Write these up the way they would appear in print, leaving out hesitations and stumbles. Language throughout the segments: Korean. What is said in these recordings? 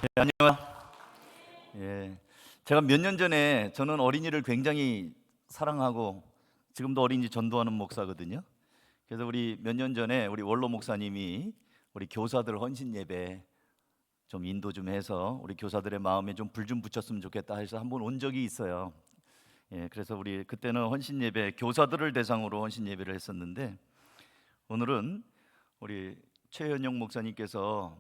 안녕하세요. 예, 제가 몇 년 전에 저는 어린이를 굉장히 사랑하고 지금도 어린이 전도하는 목사거든요. 그래서 우리 몇 년 전에 우리 원로 목사님이 우리 교사들 헌신 예배 좀 인도 좀 해서 우리 교사들의 마음에 좀 불 좀 붙였으면 좋겠다 해서 한번 온 적이 있어요. 그래서 우리 그때는 헌신 예배 교사들을 대상으로 헌신 예배를 했었는데 오늘은 우리 최현영 목사님께서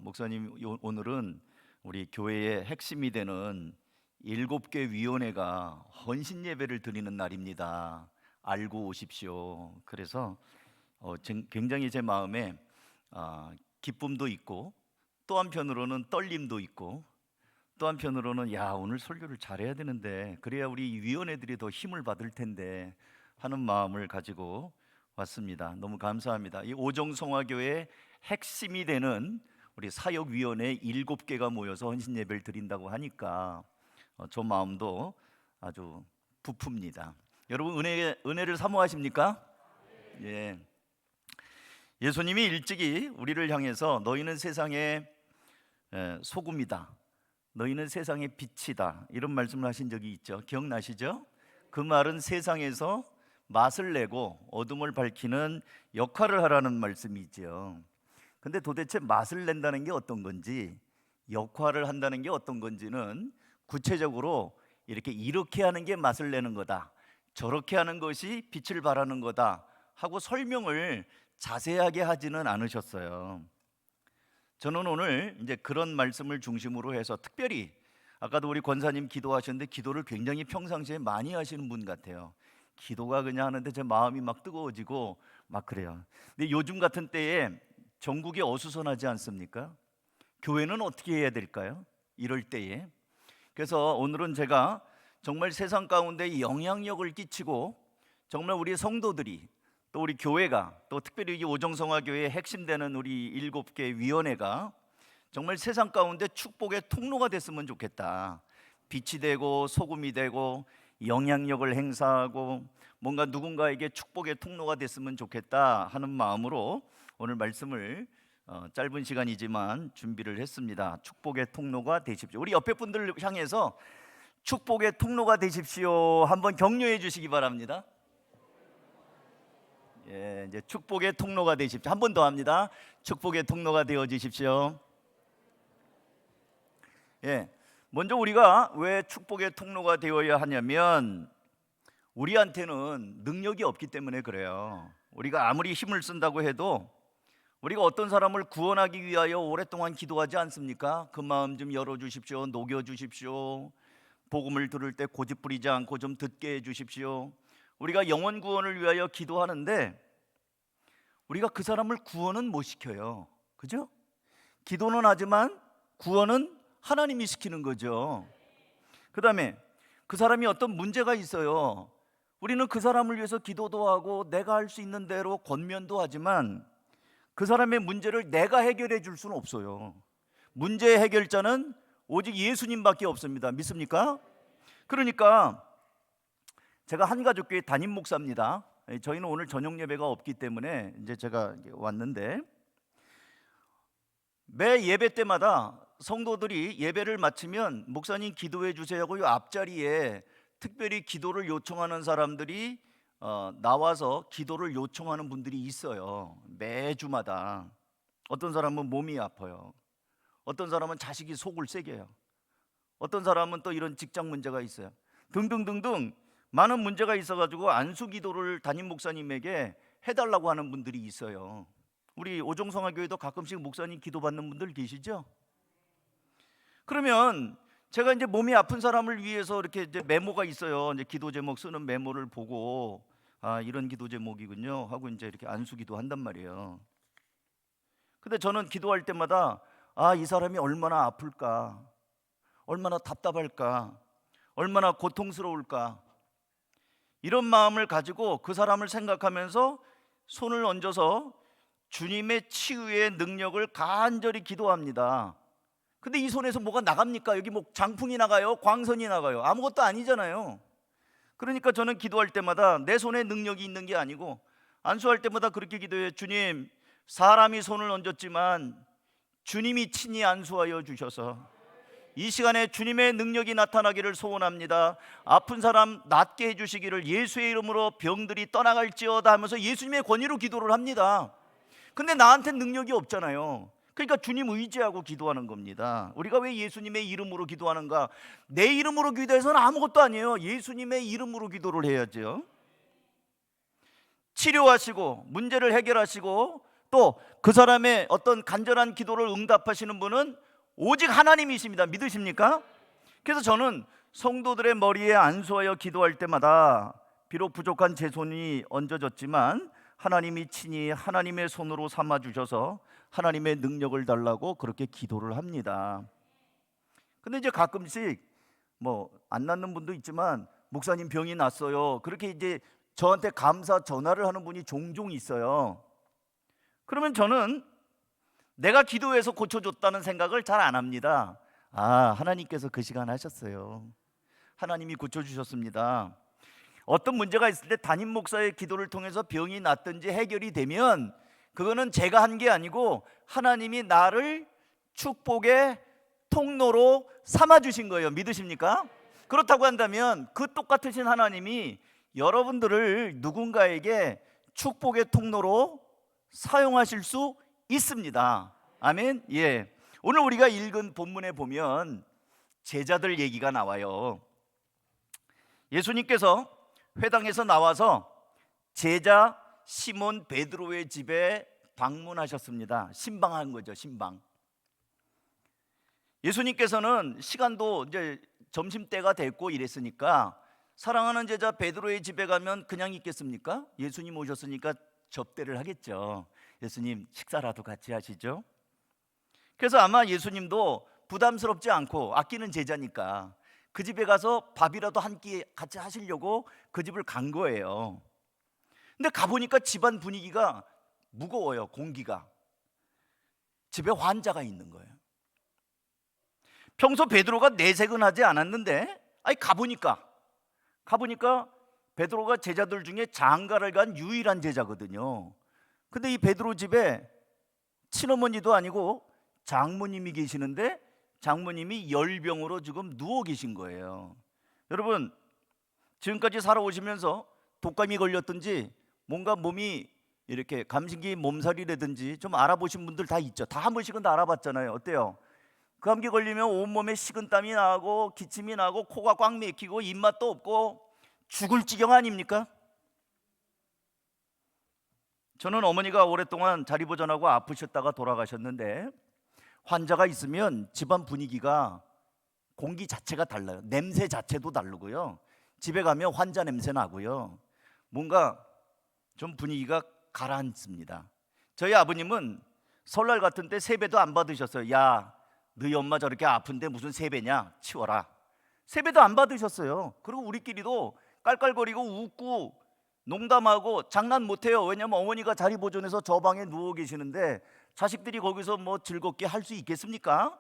오늘은 우리 교회의 핵심이 되는 7개 위원회가 헌신 예배를 드리는 날입니다. 알고 오십시오. 그래서 굉장히 제 마음에 기쁨도 있고 또 한편으로는 떨림도 있고 또 한편으로는 야 오늘 설교를 잘해야 되는데 그래야 우리 위원회들이 더 힘을 받을 텐데 하는 마음을 가지고 왔습니다. 너무 감사합니다. 이 오정성화교회의 핵심이 되는 우리 사역위원회 7개가 모여서 헌신 예배를 드린다고 하니까 저 마음도 아주 부풉니다. 여러분 은혜를 사모하십니까? 예. 예수님이 일찍이 우리를 향해서 너희는 세상의 소금이다. 너희는 세상의 빛이다. 이런 말씀을 하신 적이 있죠. 기억나시죠? 그 말은 세상에서 맛을 내고 어둠을 밝히는 역할을 하라는 말씀이죠. 근데 도대체 맛을 낸다는 게 어떤 건지, 역할을 한다는 게 어떤 건지는 구체적으로 이렇게 하는 게 맛을 내는 거다, 저렇게 하는 것이 빛을 발하는 거다 하고 설명을 자세하게 하지는 않으셨어요. 저는 오늘 이제 그런 말씀을 중심으로 해서 특별히 아까도 우리 권사님 기도하셨는데 기도를 굉장히 평상시에 많이 하시는 분 같아요. 기도가 그냥 하는데 제 마음이 막 뜨거워지고 막 그래요. 근데 요즘 같은 때에 전국이 어수선하지 않습니까? 교회는 어떻게 해야 될까요? 이럴 때에. 그래서 오늘은 제가 정말 세상 가운데 영향력을 끼치고 정말 우리 성도들이 또 우리 교회가 또 특별히 이 오정성화교회의 핵심되는 우리 7개 위원회가 정말 세상 가운데 축복의 통로가 됐으면 좋겠다. 빛이 되고 소금이 되고 영향력을 행사하고 뭔가 누군가에게 축복의 통로가 됐으면 좋겠다 하는 마음으로 오늘 말씀을 짧은 시간이지만 준비를 했습니다. 축복의 통로가 되십시오. 우리 옆에 분들을 향해서 축복의 통로가 되십시오 한번 격려해 주시기 바랍니다. 이제 축복의 통로가 되십시오. 한 번 더 합니다. 축복의 통로가 되어 주십시오. 먼저 우리가 왜 축복의 통로가 되어야 하냐면 우리한테는 능력이 없기 때문에 그래요. 우리가 아무리 힘을 쓴다고 해도 우리가 어떤 사람을 구원하기 위하여 오랫동안 기도하지 않습니까? 그 마음 좀 열어주십시오. 녹여주십시오. 복음을 들을 때 고집 부리지 않고 좀 듣게 해주십시오. 우리가 영혼 구원을 위하여 기도하는데 우리가 그 사람을 구원은 못 시켜요. 그죠? 기도는 하지만 구원은 하나님이 시키는 거죠. 그 다음에 그 사람이 어떤 문제가 있어요. 우리는 그 사람을 위해서 기도도 하고 내가 할 수 있는 대로 권면도 하지만 그 사람의 문제를 내가 해결해 줄 수는 없어요. 문제의 해결자는 오직 예수님밖에 없습니다. 믿습니까? 그러니까 제가 한가족교회 담임 목사입니다. 저희는 오늘 저녁 예배가 없기 때문에 이제 제가 왔는데 매 예배 때마다 성도들이 예배를 마치면 목사님 기도해 주세요 하고 이 앞자리에 특별히 기도를 요청하는 사람들이 나와서 기도를 요청하는 분들이 있어요. 매주마다. 어떤 사람은 몸이 아파요. 어떤 사람은 자식이 속을 새겨요. 어떤 사람은 또 이런 직장 문제가 있어요. 등등등등 많은 문제가 있어가지고 안수 기도를 담임 목사님에게 해달라고 하는 분들이 있어요. 우리 오정성화교회도 가끔씩 목사님 기도받는 분들 계시죠? 그러면 제가 이제 몸이 아픈 사람을 위해서 이렇게 이제 메모가 있어요. 이제 기도 제목 쓰는 메모를 보고 이런 기도 제목이군요 하고 이제 이렇게 안수 기도 한단 말이에요. 근데 저는 기도할 때마다 이 사람이 얼마나 아플까, 얼마나 답답할까, 얼마나 고통스러울까 이런 마음을 가지고 그 사람을 생각하면서 손을 얹어서 주님의 치유의 능력을 간절히 기도합니다. 근데 이 손에서 뭐가 나갑니까? 여기 뭐 장풍이 나가요? 광선이 나가요? 아무것도 아니잖아요. 그러니까 저는 기도할 때마다 내 손에 능력이 있는 게 아니고 안수할 때마다 그렇게 기도해요. 주님, 사람이 손을 얹었지만 주님이 친히 안수하여 주셔서 이 시간에 주님의 능력이 나타나기를 소원합니다. 아픈 사람 낫게 해주시기를, 예수의 이름으로 병들이 떠나갈지어다 하면서 예수님의 권위로 기도를 합니다. 근데 나한테 능력이 없잖아요. 그러니까 주님 의지하고 기도하는 겁니다. 우리가 왜 예수님의 이름으로 기도하는가? 내 이름으로 기도해서는 아무것도 아니에요. 예수님의 이름으로 기도를 해야죠. 치료하시고 문제를 해결하시고 또 그 사람의 어떤 간절한 기도를 응답하시는 분은 오직 하나님이십니다. 믿으십니까? 그래서 저는 성도들의 머리에 안수하여 기도할 때마다 비록 부족한 제 손이 얹어졌지만 하나님이 친히 하나님의 손으로 삼아 주셔서 하나님의 능력을 달라고 그렇게 기도를 합니다. 근데 이제 가끔씩 뭐 안 낫는 분도 있지만 목사님 병이 났어요, 그렇게 이제 저한테 감사 전화를 하는 분이 종종 있어요. 그러면 저는 내가 기도해서 고쳐줬다는 생각을 잘 안 합니다. 아, 하나님께서 그 시간 하셨어요. 하나님이 고쳐주셨습니다. 어떤 문제가 있을 때 담임 목사의 기도를 통해서 병이 낫든지 해결이 되면 그거는 제가 한 게 아니고 하나님이 나를 축복의 통로로 삼아주신 거예요. 믿으십니까? 그렇다고 한다면 그 똑같으신 하나님이 여러분들을 누군가에게 축복의 통로로 사용하실 수 있습니다. 아멘. 예. 오늘 우리가 읽은 본문에 보면 제자들 얘기가 나와요. 예수님께서 회당에서 나와서 제자 시몬 베드로의 집에 방문하셨습니다. 신방한 거죠, 신방. 예수님께서는 시간도 이제 점심때가 됐고 이랬으니까 사랑하는 제자 베드로의 집에 가면 그냥 있겠습니까? 예수님 오셨으니까 접대를 하겠죠. 예수님 식사라도 같이 하시죠. 그래서 아마 예수님도 부담스럽지 않고 아끼는 제자니까 그 집에 가서 밥이라도 한 끼 같이 하시려고 그 집을 간 거예요. 근데 가보니까 집안 분위기가 무거워요. 공기가. 집에 환자가 있는 거예요. 평소 베드로가 내색은 하지 않았는데 가보니까 베드로가 제자들 중에 장가를 간 유일한 제자거든요. 근데 이 베드로 집에 친어머니도 아니고 장모님이 계시는데 장모님이 열병으로 지금 누워 계신 거예요. 여러분, 지금까지 살아오시면서 독감이 걸렸든지 뭔가 몸이 이렇게 감기 몸살이라든지 좀 알아보신 분들 다 있죠. 다 한 번씩은 다 알아봤잖아요. 어때요? 그 감기 걸리면 온몸에 식은땀이 나고 기침이 나고 코가 꽉 막히고 입맛도 없고 죽을 지경 아닙니까? 저는 어머니가 오랫동안 자리보전하고 아프셨다가 돌아가셨는데 환자가 있으면 집안 분위기가 공기 자체가 달라요. 냄새 자체도 다르고요. 집에 가면 환자 냄새 나고요. 뭔가 좀 분위기가 가라앉습니다. 저희 아버님은 설날 같은 때 세배도 안 받으셨어요. 야, 너희 엄마 저렇게 아픈데 무슨 세배냐? 치워라. 세배도 안 받으셨어요. 그리고 우리끼리도 깔깔거리고 웃고 농담하고 장난 못해요. 왜냐면 어머니가 자리 보존해서 저 방에 누워 계시는데 자식들이 거기서 뭐 즐겁게 할 수 있겠습니까?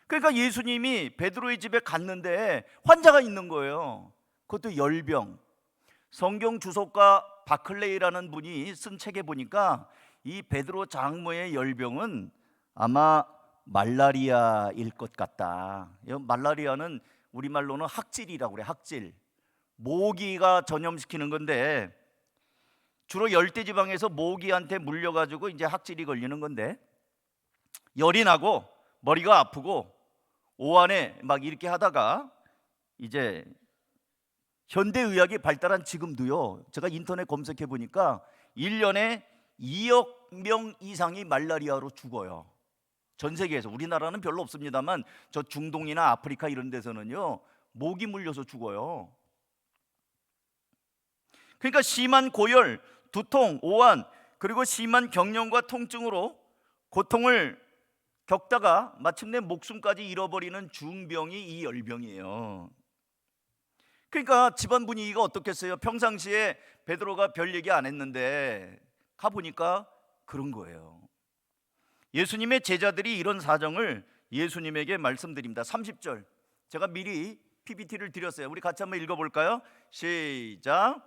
그러니까 예수님이 베드로의 집에 갔는데 환자가 있는 거예요. 그것도 열병. 성경 주석가 바클레이라는 분이 쓴 책에 보니까 이 베드로 장모의 열병은 아마 말라리아일 것 같다. 말라리아는 우리말로는 학질이라고 그래. 학질. 모기가 전염시키는 건데 주로 열대지방에서 모기한테 물려가지고 이제 학질이 걸리는 건데 열이 나고 머리가 아프고 오한에 막 이렇게 하다가 이제 현대의학이 발달한 지금도요, 제가 인터넷 검색해 보니까 1년에 2억 명 이상이 말라리아로 죽어요. 전 세계에서. 우리나라는 별로 없습니다만 저 중동이나 아프리카 이런 데서는요 모기 물려서 죽어요. 그러니까 심한 고열, 두통, 오한, 그리고 심한 경련과 통증으로 고통을 겪다가 마침내 목숨까지 잃어버리는 중병이 이 열병이에요. 그러니까 집안 분위기가 어떻겠어요? 평상시에 베드로가 별 얘기 안 했는데 가보니까 그런 거예요. 예수님의 제자들이 이런 사정을 예수님에게 말씀드립니다. 30절 제가 미리 PPT를 드렸어요. 우리 같이 한번 읽어볼까요? 시작.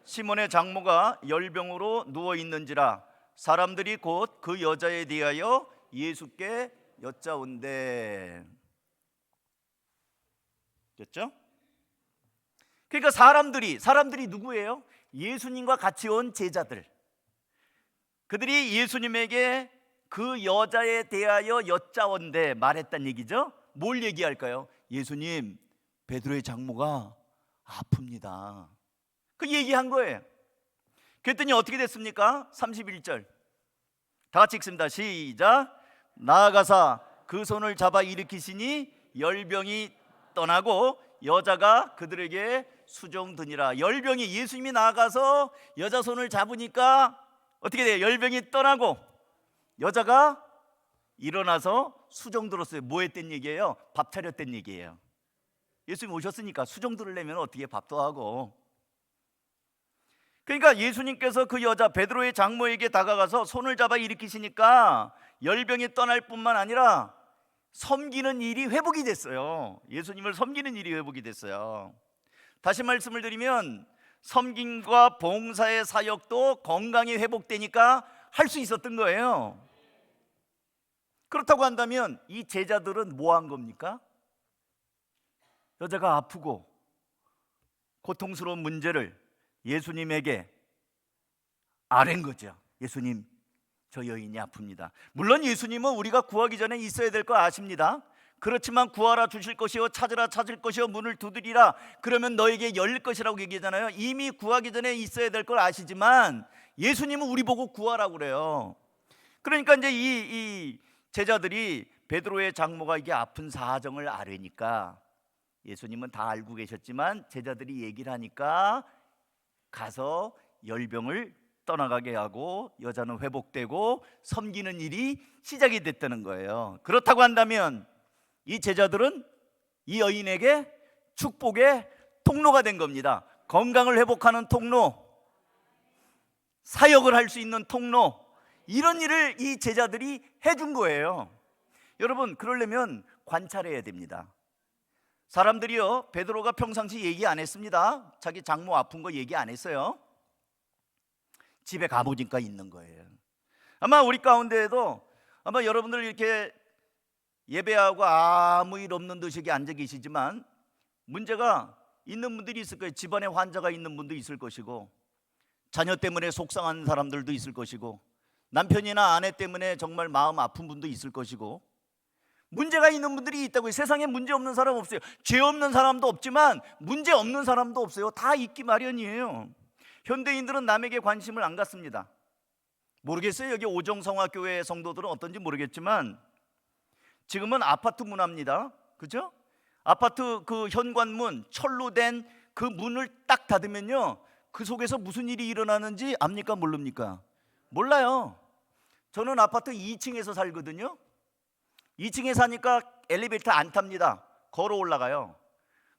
시몬의 장모가 열병으로 누워 있는지라 사람들이 곧 그 여자에 대하여 예수께 여짜온대. 됐죠? 그러니까 사람들이 누구예요? 예수님과 같이 온 제자들. 그들이 예수님에게 그 여자에 대하여 여짜온데 말했단 얘기죠. 뭘 얘기할까요? 예수님, 베드로의 장모가 아픕니다. 그 얘기한 거예요. 그랬더니 어떻게 됐습니까? 31절 다 같이 읽습니다. 시작. 나아가사 그 손을 잡아 일으키시니 열병이 떠나고 여자가 그들에게 수종드니라. 열병이, 예수님이 나아가서 여자 손을 잡으니까 어떻게 돼요? 열병이 떠나고 여자가 일어나서 수종 들었어요. 뭐 했던 얘기예요? 밥 차렸던 얘기예요. 예수님 오셨으니까 수종 들으려면 어떻게 밥도 하고. 그러니까 예수님께서 그 여자 베드로의 장모에게 다가가서 손을 잡아 일으키시니까 열병이 떠날 뿐만 아니라 섬기는 일이 회복이 됐어요. 예수님을 섬기는 일이 회복이 됐어요. 다시 말씀을 드리면 섬김과 봉사의 사역도 건강이 회복되니까 할 수 있었던 거예요. 그렇다고 한다면 이 제자들은 뭐 한 겁니까? 여자가 아프고 고통스러운 문제를 예수님에게 아뢰는 거죠. 예수님, 저 여인이 아픕니다. 물론 예수님은 우리가 구하기 전에 있어야 될 거 아십니다. 그렇지만 구하라 주실 것이요 찾으라 찾을 것이요 문을 두드리라 그러면 너에게 열릴 것이라고 얘기하잖아요. 이미 구하기 전에 있어야 될 걸 아시지만 예수님은 우리 보고 구하라고 그래요. 그러니까 이제 이 제자들이 베드로의 장모가 이게 아픈 사정을 아뢰니까 예수님은 다 알고 계셨지만 제자들이 얘기를 하니까 가서 열병을 떠나가게 하고 여자는 회복되고 섬기는 일이 시작이 됐다는 거예요. 그렇다고 한다면 이 제자들은 이 여인에게 축복의 통로가 된 겁니다. 건강을 회복하는 통로, 사역을 할 수 있는 통로, 이런 일을 이 제자들이 해준 거예요. 여러분, 그러려면 관찰해야 됩니다. 사람들이요, 베드로가 평상시 얘기 안 했습니다. 자기 장모 아픈 거 얘기 안 했어요. 집에 가보니까 있는 거예요. 아마 우리 가운데에도 아마 여러분들 이렇게 예배하고 아무 일 없는 듯이 앉아 계시지만 문제가 있는 분들이 있을 거예요. 집안에 환자가 있는 분도 있을 것이고 자녀 때문에 속상한 사람들도 있을 것이고 남편이나 아내 때문에 정말 마음 아픈 분도 있을 것이고 문제가 있는 분들이 있다고요. 세상에 문제 없는 사람 없어요. 죄 없는 사람도 없지만 문제 없는 사람도 없어요. 다 있기 마련이에요. 현대인들은 남에게 관심을 안 갖습니다. 모르겠어요. 여기 오정성화교회 성도들은 어떤지 모르겠지만 지금은 아파트 문화입니다. 그죠? 아파트 그 현관문 철로 된 그 문을 딱 닫으면요 그 속에서 무슨 일이 일어나는지 압니까? 모릅니까? 몰라요. 저는 아파트 2층에서 살거든요. 2층에 사니까 엘리베이터 안 탑니다. 걸어 올라가요.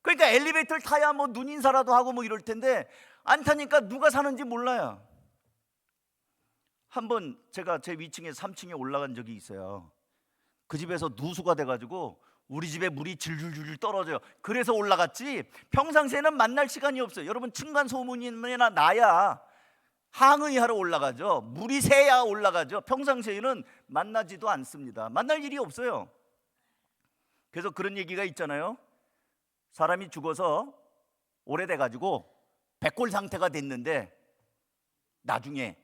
그러니까 엘리베이터를 타야 뭐 눈인사라도 하고 뭐 이럴 텐데 안 타니까 누가 사는지 몰라요. 한번 제가 제 위층에서 3층에 올라간 적이 있어요. 그 집에서 누수가 돼가지고 우리 집에 물이 질질질 떨어져요. 그래서 올라갔지 평상시에는 만날 시간이 없어요. 여러분 층간소음이나 나야 항의하러 올라가죠. 물이 새야 올라가죠. 평상시에는 만나지도 않습니다. 만날 일이 없어요. 그래서 그런 얘기가 있잖아요. 사람이 죽어서 오래돼가지고 백골 상태가 됐는데 나중에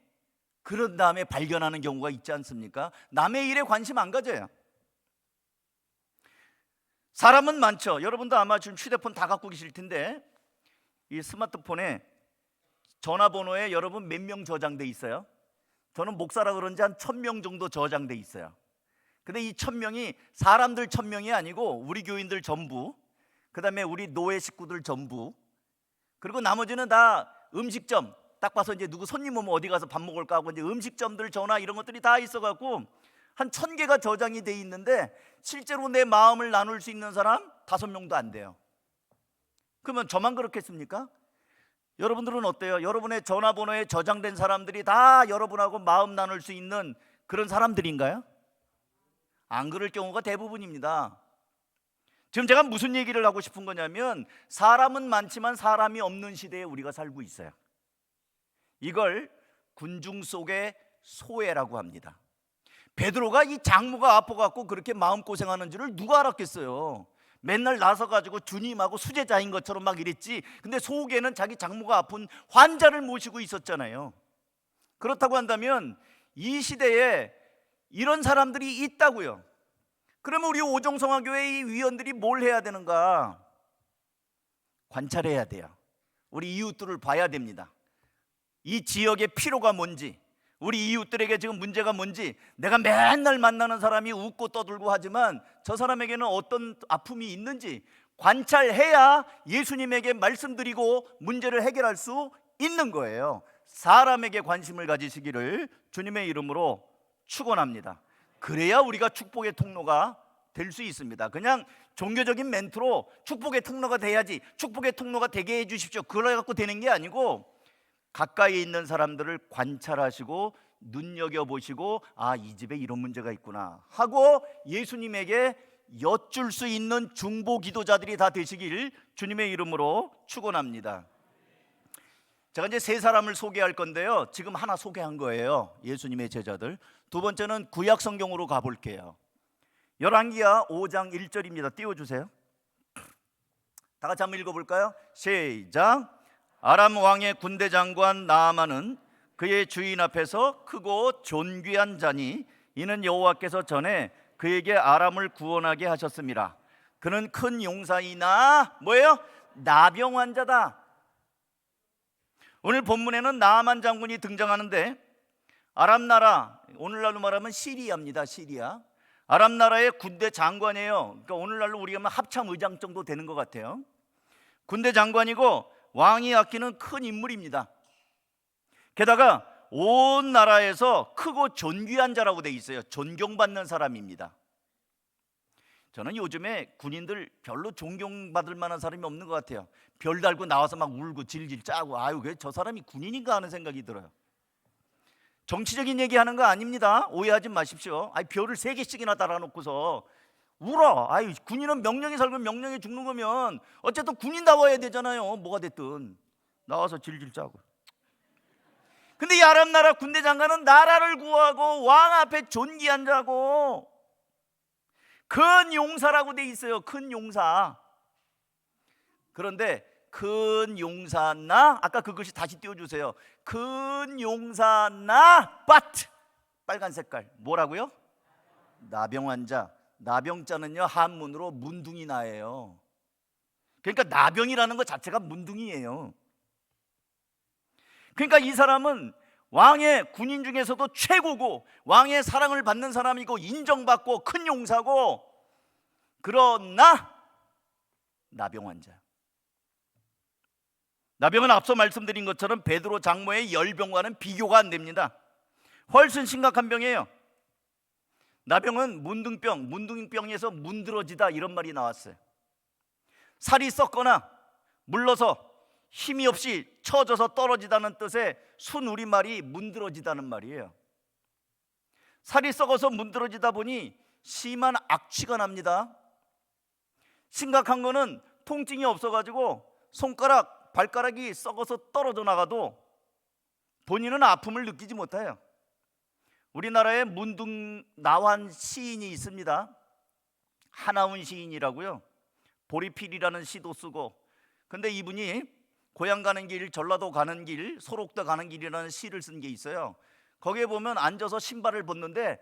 그런 다음에 발견하는 경우가 있지 않습니까? 남의 일에 관심 안 가져요. 사람은 많죠. 여러분도 아마 지금 휴대폰 다 갖고 계실 텐데 이 스마트폰에 전화번호에 여러분 몇 명 저장돼 있어요? 저는 목사라 그런지 한 1000명 정도 저장돼 있어요. 근데 이 1000명이 사람들 1000명이 아니고 우리 교인들 전부, 그 다음에 우리 노예 식구들 전부, 그리고 나머지는 다 음식점, 딱 봐서 이제 누구 손님 오면 어디 가서 밥 먹을까 하고 이제 음식점들 전화 이런 것들이 다 있어갖고 한 1000개가 저장이 돼 있는데 실제로 내 마음을 나눌 수 있는 사람 5명도 안 돼요. 그러면 저만 그렇겠습니까? 여러분들은 어때요? 여러분의 전화번호에 저장된 사람들이 다 여러분하고 마음 나눌 수 있는 그런 사람들인가요? 안 그럴 경우가 대부분입니다. 지금 제가 무슨 얘기를 하고 싶은 거냐면 사람은 많지만 사람이 없는 시대에 우리가 살고 있어요. 이걸 군중 속의 소외라고 합니다. 베드로가 이 장모가 아파갖고 그렇게 마음고생하는 줄을 누가 알았겠어요? 맨날 나서가지고 주님하고 수제자인 것처럼 막 이랬지. 근데 속에는 자기 장모가 아픈 환자를 모시고 있었잖아요. 그렇다고 한다면 이 시대에 이런 사람들이 있다고요. 그러면 우리 오종성화교회의 위원들이 뭘 해야 되는가? 관찰해야 돼요. 우리 이웃들을 봐야 됩니다. 이 지역의 필요가 뭔지, 우리 이웃들에게 지금 문제가 뭔지. 내가 맨날 만나는 사람이 웃고 떠들고 하지만 저 사람에게는 어떤 아픔이 있는지 관찰해야 예수님에게 말씀드리고 문제를 해결할 수 있는 거예요. 사람에게 관심을 가지시기를 주님의 이름으로 축원합니다. 그래야 우리가 축복의 통로가 될 수 있습니다. 그냥 종교적인 멘트로 축복의 통로가 돼야지, 축복의 통로가 되게 해주십시오, 그래 갖고 되는 게 아니고 가까이 있는 사람들을 관찰하시고 눈여겨보시고, 아, 이 집에 이런 문제가 있구나 하고 예수님에게 여쭐 수 있는 중보 기도자들이 다 되시길 주님의 이름으로 축원합니다. 제가 이제 세 사람을 소개할 건데요, 지금 하나 소개한 거예요, 예수님의 제자들. 두 번째는 구약 성경으로 가볼게요. 열왕기하 5장 1절입니다. 띄워주세요. 다 같이 한번 읽어볼까요? 시작. 아람 왕의 군대 장관 나아만은 그의 주인 앞에서 크고 존귀한 자니 이는 여호와께서 전에 그에게 아람을 구원하게 하셨습니다. 그는 큰 용사이나 뭐예요? 나병 환자다. 오늘 본문에는 나아만 장군이 등장하는데, 아람 나라, 오늘날로 말하면 시리아입니다. 시리아. 아람 나라의 군대 장관이에요. 그러니까 오늘날로 우리가 하면 합참 의장 정도 되는 것 같아요. 군대 장관이고 왕이 아끼는 큰 인물입니다. 게다가 온 나라에서 크고 존귀한 자라고 돼 있어요. 존경받는 사람입니다. 저는 요즘에 군인들 별로 존경받을 만한 사람이 없는 것 같아요. 별 달고 나와서 막 울고 질질 짜고, 아유, 왜 저 사람이 군인인가 하는 생각이 들어요. 정치적인 얘기하는 거 아닙니다. 오해하지 마십시오. 아니, 별을 3개씩이나 달아놓고서 울어. 아유, 군인은 명령에 살고 명령에 죽는 거면 어쨌든 군인다워야 되잖아요. 뭐가 됐든 나와서 질질 짜고. 근데 이 아람 나라 군대 장관은 나라를 구하고 왕 앞에 존귀한 자고 큰 용사라고 돼 있어요. 큰 용사. 그런데 큰 용사나, 아까 그것이 다시 띄워주세요. 큰 용사나 but, 빨간 색깔 뭐라고요? 나병 환자. 나병자는요 한문으로 문둥이 나예요. 그러니까 나병이라는 것 자체가 문둥이에요. 그러니까 이 사람은 왕의 군인 중에서도 최고고 왕의 사랑을 받는 사람이고 인정받고 큰 용사고, 그러나 나병 환자. 나병은 앞서 말씀드린 것처럼 베드로 장모의 열병과는 비교가 안 됩니다. 훨씬 심각한 병이에요. 나병은 문둥병, 문둥병에서 문드러지다 이런 말이 나왔어요. 살이 썩거나 물러서 힘이 없이 처져서 떨어지다는 뜻의 순우리말이 문드러지다는 말이에요. 살이 썩어서 문드러지다 보니 심한 악취가 납니다. 심각한 거는 통증이 없어가지고 손가락, 발가락이 썩어서 떨어져 나가도 본인은 아픔을 느끼지 못해요. 우리나라에 문둥나환 시인이 있습니다. 하나훈 시인이라고요. 보리필이라는 시도 쓰고, 근데 이분이 고향 가는 길, 전라도 가는 길, 소록도 가는 길이라는 시를 쓴 게 있어요. 거기에 보면 앉아서 신발을 벗는데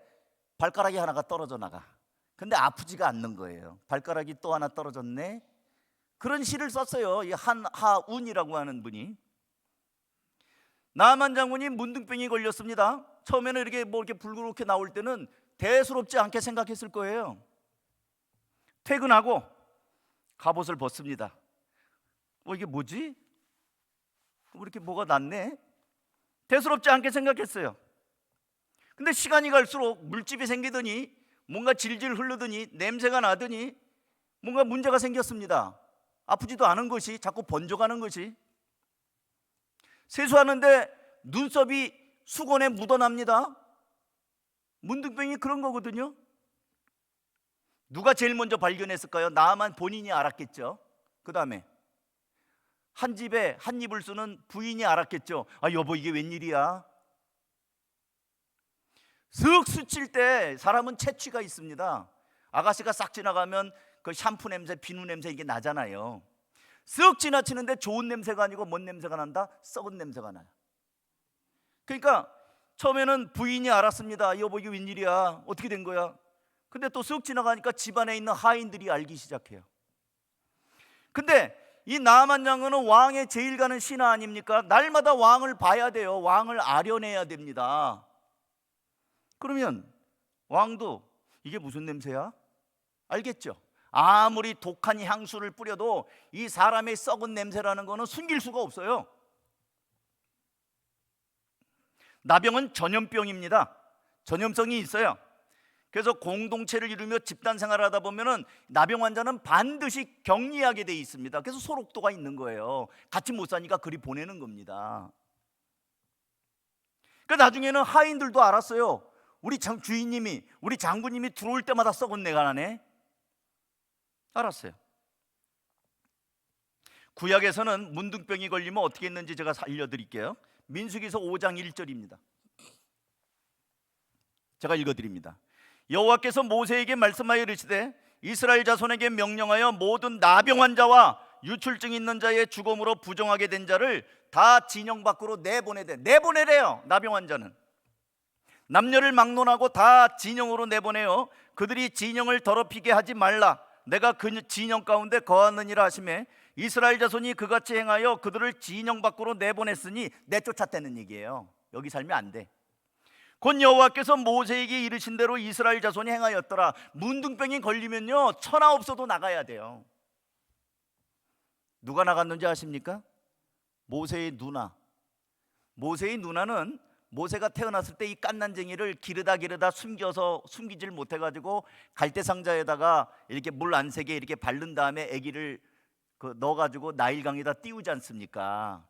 발가락이 하나가 떨어져 나가. 근데 아프지가 않는 거예요. 발가락이 또 하나 떨어졌네. 그런 시를 썼어요. 이 한하운이라고 하는 분이. 나아만 장군이 문둥병이 걸렸습니다. 처음에는 이렇게 불그렇게 나올 때는 대수롭지 않게 생각했을 거예요. 퇴근하고 갑옷을 벗습니다. 이게 뭐지? 이렇게 뭐가 났네? 대수롭지 않게 생각했어요. 근데 시간이 갈수록 물집이 생기더니 뭔가 질질 흐르더니 냄새가 나더니 뭔가 문제가 생겼습니다. 아프지도 않은 것이 자꾸 번져가는 것이. 세수하는데 눈썹이 수건에 묻어납니다. 문둥병이 그런 거거든요. 누가 제일 먼저 발견했을까요? 나만 본인이 알았겠죠. 그 다음에 한 집에 한 입을 쓰는 부인이 알았겠죠. 아, 여보, 이게 웬일이야? 슥 스칠 때 사람은 체취가 있습니다. 아가씨가 싹 지나가면 그 샴푸 냄새, 비누 냄새 이게 나잖아요. 쓱 지나치는데 좋은 냄새가 아니고 뭔 냄새가 난다? 썩은 냄새가 나요. 그러니까 처음에는 부인이 알았습니다. 여보 이게 웬일이야? 어떻게 된 거야? 근데 또 쓱 지나가니까 집안에 있는 하인들이 알기 시작해요. 근데 이 나아만 장군은 왕의 제일 가는 신하 아닙니까? 날마다 왕을 봐야 돼요. 왕을 아련해야 됩니다. 그러면 왕도 이게 무슨 냄새야? 알겠죠? 아무리 독한 향수를 뿌려도 이 사람의 썩은 냄새라는 거는 숨길 수가 없어요. 나병은 전염병입니다. 전염성이 있어요. 그래서 공동체를 이루며 집단 생활을 하다 보면은 나병 환자는 반드시 격리하게 돼 있습니다. 그래서 소록도가 있는 거예요. 같이 못 사니까 그리 보내는 겁니다. 그러니까 나중에는 하인들도 알았어요. 우리 주인님이, 우리 장군님이 들어올 때마다 썩은 내가 나네. 알았어요. 구약에서는 문둥병이 걸리면 어떻게 했는지 제가 알려드릴게요. 민수기서 5장 1절입니다. 제가 읽어드립니다. 여호와께서 모세에게 말씀하여 이르시되 이스라엘 자손에게 명령하여 모든 나병 환자와 유출증 있는 자의 죽음으로 부정하게 된 자를 다 진영 밖으로 내보내래요. 나병 환자는 남녀를 막론하고 다 진영으로 내보내요. 그들이 진영을 더럽히게 하지 말라. 내가 그 진영 가운데 거하느니라 하시매 이스라엘 자손이 그같이 행하여 그들을 진영 밖으로 내보냈으니 내쫓았다는 얘기예요. 여기 살면 안 돼. 곧 여호와께서 모세에게 이르신 대로 이스라엘 자손이 행하였더라. 문둥병이 걸리면요 천하 없어도 나가야 돼요. 누가 나갔는지 아십니까? 모세의 누나. 모세의 누나는 모세가 태어났을 때 이 깐난쟁이를 기르다 숨기질 못해가지고 갈대상자에다가 이렇게 물 안 새게 이렇게 바른 다음에 아기를 넣어가지고 나일강에다 띄우지 않습니까?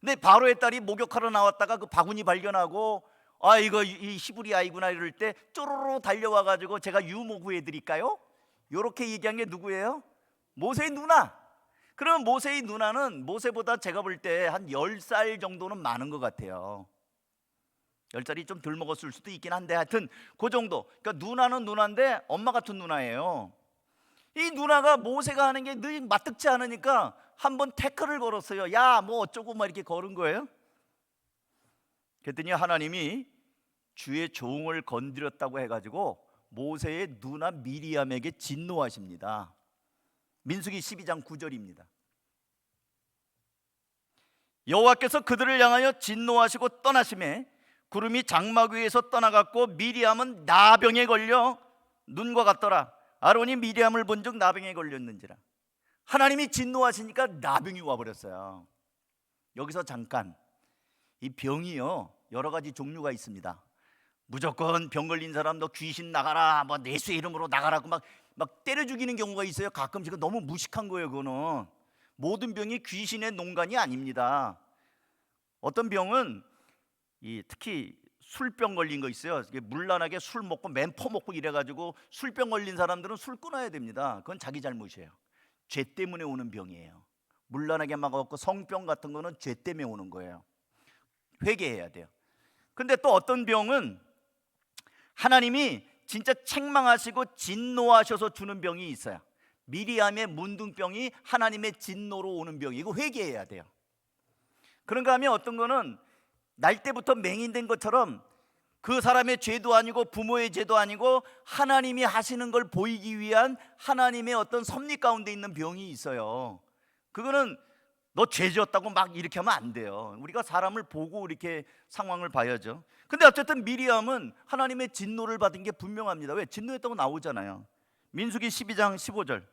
근데 바로의 딸이 목욕하러 나왔다가 그 바구니 발견하고 아 이거 이 히브리 아이구나 이럴 때 쪼로로 달려와가지고 제가 유모 구해드릴까요? 이렇게 얘기한 게 누구예요? 모세의 누나. 그럼 모세의 누나는 모세보다 제가 볼 때 한 10살 정도는 많은 것 같아요. 10살이 좀 덜 먹었을 수도 있긴 한데 하여튼 그 정도. 그러니까 누나는 누나인데 엄마 같은 누나예요. 이 누나가 모세가 하는 게 늘 맞득지 않으니까 한번 태클을 걸었어요. 야 뭐 어쩌고 막 이렇게 걸은 거예요. 그랬더니 하나님이 주의 종을 건드렸다고 해가지고 모세의 누나 미리암에게 진노하십니다. 민수기 12장 9절입니다. 여호와께서 그들을 향하여 진노하시고 떠나시매 구름이 장막 위에서 떠나갔고 미리암은 나병에 걸려 눈과 같더라. 아론이 미리암을 본즉 나병에 걸렸는지라. 하나님이 진노하시니까 나병이 와버렸어요. 여기서 잠깐, 이 병이요 여러 가지 종류가 있습니다. 무조건 병 걸린 사람 너 귀신 나가라, 뭐 예수의 이름으로 나가라고 막 때려 죽이는 경우가 있어요. 가끔씩. 너무 무식한 거예요. 그거는 모든 병이 귀신의 농간이 아닙니다. 어떤 병은 특히 술병 걸린 거 있어요. 물란하게 술 먹고 맨퍼 먹고 이래가지고 술병 걸린 사람들은 술 끊어야 됩니다. 그건 자기 잘못이에요. 죄 때문에 오는 병이에요. 물란하게 먹었고 성병 같은 거는 죄 때문에 오는 거예요. 회개해야 돼요. 근데 또 어떤 병은 하나님이 진짜 책망하시고 진노하셔서 주는 병이 있어요. 미리암의 문둥병이 하나님의 진노로 오는 병이, 이거 회개해야 돼요. 그런가 하면 어떤 거는 날 때부터 맹인된 것처럼 그 사람의 죄도 아니고 부모의 죄도 아니고 하나님이 하시는 걸 보이기 위한 하나님의 어떤 섭리 가운데 있는 병이 있어요. 그거는 너 죄 지었다고 막 이렇게 하면 안 돼요. 우리가 사람을 보고 이렇게 상황을 봐야죠. 근데 어쨌든 미리암은 하나님의 진노를 받은 게 분명합니다. 왜? 진노했다고 나오잖아요. 민수기 12장 15절.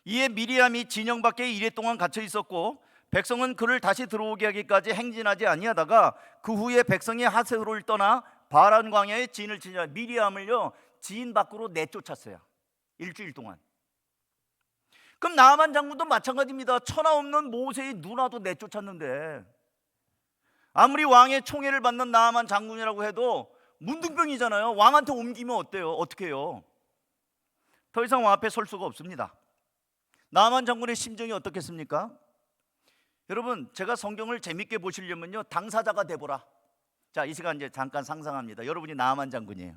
이에 미리암이 진영 밖에 이래 동안 갇혀 있었고 백성은 그를 다시 들어오게 하기까지 행진하지 아니하다가 그 후에 백성이 하세로를 떠나 바란 광야에 진을 치자. 미리암을요 진 밖으로 내쫓았어요. 일주일 동안. 그럼 나아만 장군도 마찬가지입니다. 천하 없는 모세의 누나도 내쫓았는데 아무리 왕의 총애를 받는 나아만 장군이라고 해도 문둥병이잖아요. 왕한테 옮기면 어때요? 어떻게 해요? 더 이상 왕 앞에 설 수가 없습니다. 나아만 장군의 심정이 어떻겠습니까? 여러분, 제가 성경을 재밌게 보시려면요 당사자가 돼보라. 자, 이 시간 이제 잠깐 상상합니다. 여러분이 나아만 장군이에요.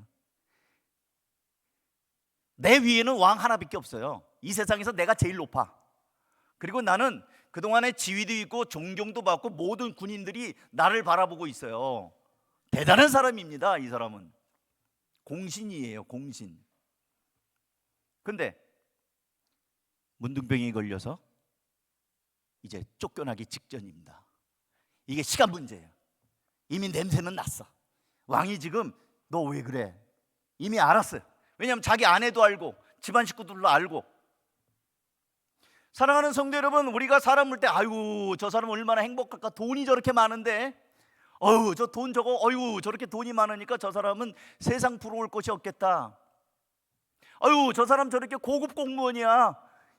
내 위에는 왕 하나밖에 없어요. 이 세상에서 내가 제일 높아. 그리고 나는 그동안에 지위도 있고 존경도 받고 모든 군인들이 나를 바라보고 있어요. 대단한 사람입니다. 이 사람은 공신이에요. 공신. 근데 문둥병이 걸려서 이제 쫓겨나기 직전입니다. 이게 시간 문제예요. 이미 냄새는 났어. 왕이 지금 너 왜 그래? 이미 알았어요. 왜냐하면 자기 아내도 알고 집안 식구들도 알고. 사랑하는 성도 여러분, 우리가 사람 볼 때 아유 저 사람 얼마나 행복할까, 돈이 저렇게 많은데, 어유 저 돈 저거, 어유 저렇게 돈이 많으니까 저 사람은 세상 부러울 것이 없겠다. 아유 저 사람 저렇게 고급 공무원이야.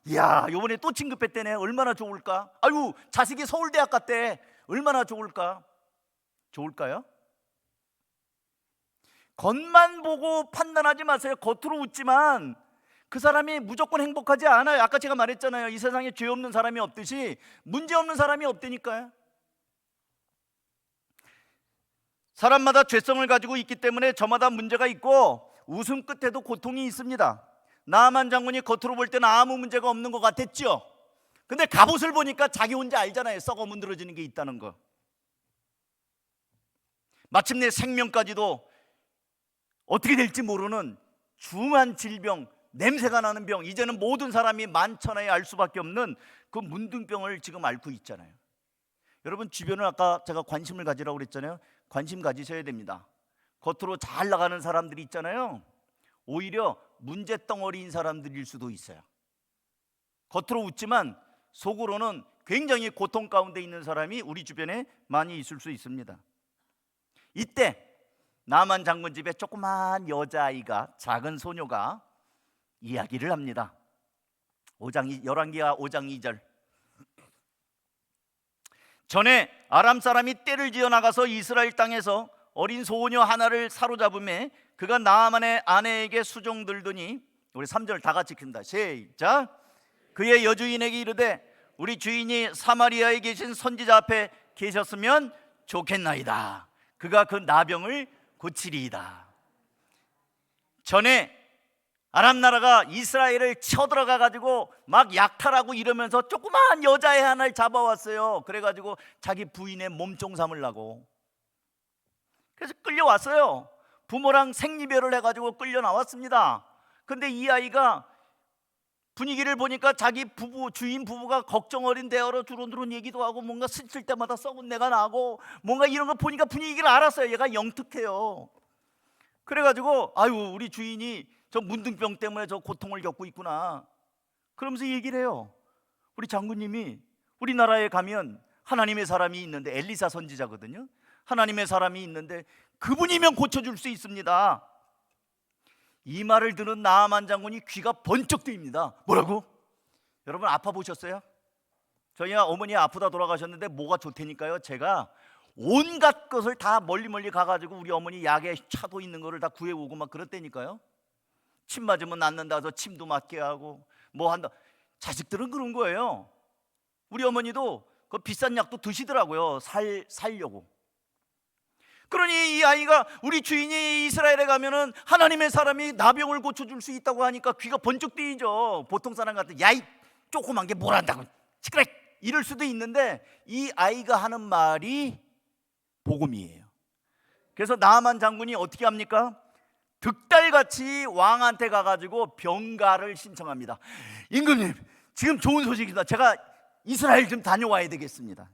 이야 요번에 또 진급했대네. 얼마나 좋을까. 아유 자식이 서울대학 갔대. 얼마나 좋을까. 좋을까요? 겉만 보고 판단하지 마세요. 겉으로 웃지만 그 사람이 무조건 행복하지 않아요. 아까 제가 말했잖아요. 이 세상에 죄 없는 사람이 없듯이 문제 없는 사람이 없다니까요. 사람마다 죄성을 가지고 있기 때문에 저마다 문제가 있고 웃음 끝에도 고통이 있습니다. 나만 장군이 겉으로 볼 때는 아무 문제가 없는 것 같았죠. 근데 갑옷을 보니까 자기 혼자 알잖아요. 썩어 문드러지는 게 있다는 거. 마침내 생명까지도 어떻게 될지 모르는 중한 질병, 냄새가 나는 병, 이제는 모든 사람이 만천하에 알 수밖에 없는 그 문둥병을 지금 앓고 있잖아요. 여러분 주변을 아까 제가 관심을 가지라고 그랬잖아요. 관심 가지셔야 됩니다. 겉으로 잘 나가는 사람들이 있잖아요. 오히려 문제덩어리인 사람들일 수도 있어요. 겉으로 웃지만 속으로는 굉장히 고통 가운데 있는 사람이 우리 주변에 많이 있을 수 있습니다. 이때 나만 장군 집에 조그만 여자아이가, 작은 소녀가 이야기를 합니다. 열왕기하 5장 2절. 전에 아람 사람이 떼를 지어 나가서 이스라엘 땅에서 어린 소녀 하나를 사로잡음에 그가 나아만의 아내에게 수종 들더니, 우리 3절 다 같이 읽습니다. 시작. 그의 여주인에게 이르되 우리 주인이 사마리아에 계신 선지자 앞에 계셨으면 좋겠나이다. 그가 그 나병을 고치리이다. 전에 아람 나라가 이스라엘을 쳐들어가 가지고 막 약탈하고 이러면서 조그마한 여자애 하나를 잡아왔어요. 그래가지고 자기 부인의 몸종 삼으려고. 그래서 끌려왔어요. 부모랑 생리별을 해가지고 끌려 나왔습니다. 근데 이 아이가 분위기를 보니까 자기 주인 부부가 걱정 어린 대화로 두런두런 얘기도 하고 뭔가 스칠 때마다 썩은 내가 나고 뭔가 이런 거 보니까 분위기를 알았어요. 얘가 영특해요. 그래가지고 아유 우리 주인이 저 문둥병 때문에 저 고통을 겪고 있구나 그러면서 얘기를 해요. 우리 장군님이 우리나라에 가면 하나님의 사람이 있는데, 엘리사 선지자거든요. 하나님의 사람이 있는데 그분이면 고쳐줄 수 있습니다. 이 말을 들은 나아만 장군이 귀가 번쩍 뜨입니다. 뭐라고? 여러분 아파 보셨어요? 저희 어머니 아프다 돌아가셨는데 뭐가 좋다니까요. 제가 온갖 것을 다 멀리 가가지고 우리 어머니 약에 차도 있는 거를 다 구해오고 막 그랬다니까요. 침 맞으면 낫는다 해서 침도 맞게 하고 뭐 한다. 자식들은 그런 거예요. 우리 어머니도 그 비싼 약도 드시더라고요. 살려고. 그러니 이 아이가 우리 주인이 이스라엘에 가면은 하나님의 사람이 나병을 고쳐줄 수 있다고 하니까 귀가 번쩍 뜨이죠. 보통 사람 같은 야이 조그만 게 뭘 한다고 시끄러 이럴 수도 있는데 이 아이가 하는 말이 복음이에요. 그래서 나아만 장군이 어떻게 합니까? 득달같이 왕한테 가가지고 병가를 신청합니다. 임금님 지금 좋은 소식이다. 제가 이스라엘 좀 다녀와야 되겠습니다.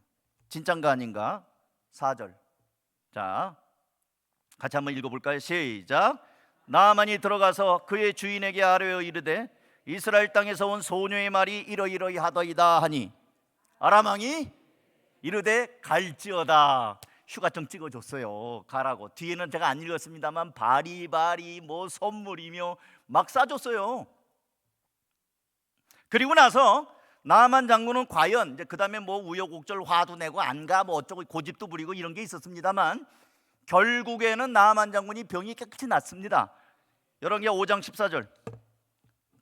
진짠가 아닌가? 4절. 자, 같이 한번 읽어볼까요? 시작. 나아만이 들어가서 그의 주인에게 아뢰어 이르되 이스라엘 땅에서 온 소녀의 말이 이러이러이 하더이다 하니 아람 왕이 이르되 갈지어다. 휴가증 찍어줬어요. 가라고. 뒤에는 제가 안 읽었습니다만 바리바리 뭐 선물이며 막 싸줬어요. 그리고 나서 나아만 장군은 과연 이제 그 다음에 뭐 우여곡절 화도 내고 안 가 뭐 어쩌고 고집도 부리고 이런 게 있었습니다만 결국에는 나아만 장군이 병이 깨끗이 낫습니다. 열왕기하 5장 14절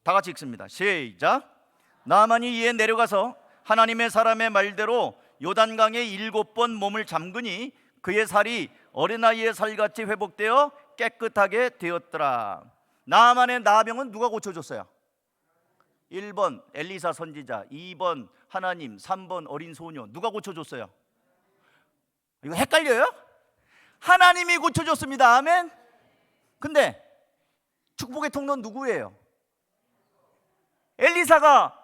다 같이 읽습니다. 시작. 나아만이 이에 내려가서 하나님의 사람의 말대로 요단강에 7번 몸을 잠그니 그의 살이 어린아이의 살같이 회복되어 깨끗하게 되었더라. 나만의 나병은 누가 고쳐줬어요? 1번 엘리사 선지자, 2번 하나님, 3번 어린 소녀. 누가 고쳐줬어요? 이거 헷갈려요? 하나님이 고쳐줬습니다. 아멘. 근데 축복의 통로는 누구예요? 엘리사가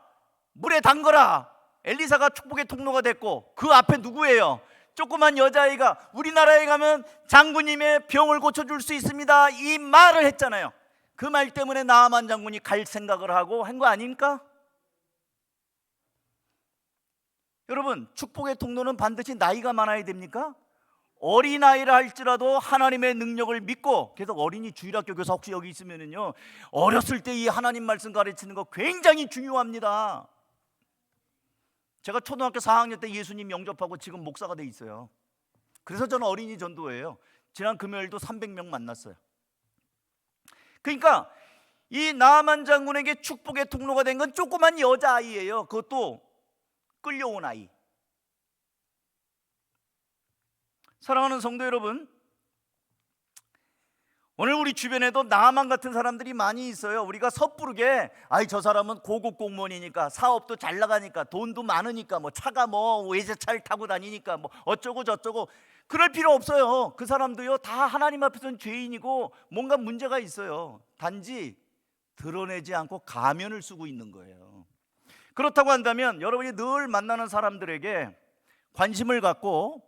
물에 담거라. 엘리사가 축복의 통로가 됐고, 그 앞에 누구예요? 조그만 여자아이가 우리나라에 가면 장군님의 병을 고쳐줄 수 있습니다, 이 말을 했잖아요. 그 말 때문에 나아만 장군이 갈 생각을 하고 한 거 아닙니까? 여러분, 축복의 통로는 반드시 나이가 많아야 됩니까? 어린아이라 할지라도 하나님의 능력을 믿고, 계속 어린이 주일학교 교사 혹시 여기 있으면은요, 어렸을 때 이 하나님 말씀 가르치는 거 굉장히 중요합니다. 제가 초등학교 4학년 때 예수님 영접하고 지금 목사가 돼 있어요. 그래서 저는 어린이 전도예요. 지난 금요일도 300명 만났어요. 그러니까 이 나아만 장군에게 축복의 통로가 된 건 조그만 여자아이예요. 그것도 끌려온 아이. 사랑하는 성도 여러분, 오늘 우리 주변에도 나아만 같은 사람들이 많이 있어요. 우리가 섣부르게 아이 저 사람은 고급 공무원이니까, 사업도 잘 나가니까, 돈도 많으니까, 뭐 차가 뭐 외제차를 타고 다니니까 뭐 어쩌고 저쩌고, 그럴 필요 없어요. 그 사람도요 다 하나님 앞에서는 죄인이고 뭔가 문제가 있어요. 단지 드러내지 않고 가면을 쓰고 있는 거예요. 그렇다고 한다면 여러분이 늘 만나는 사람들에게 관심을 갖고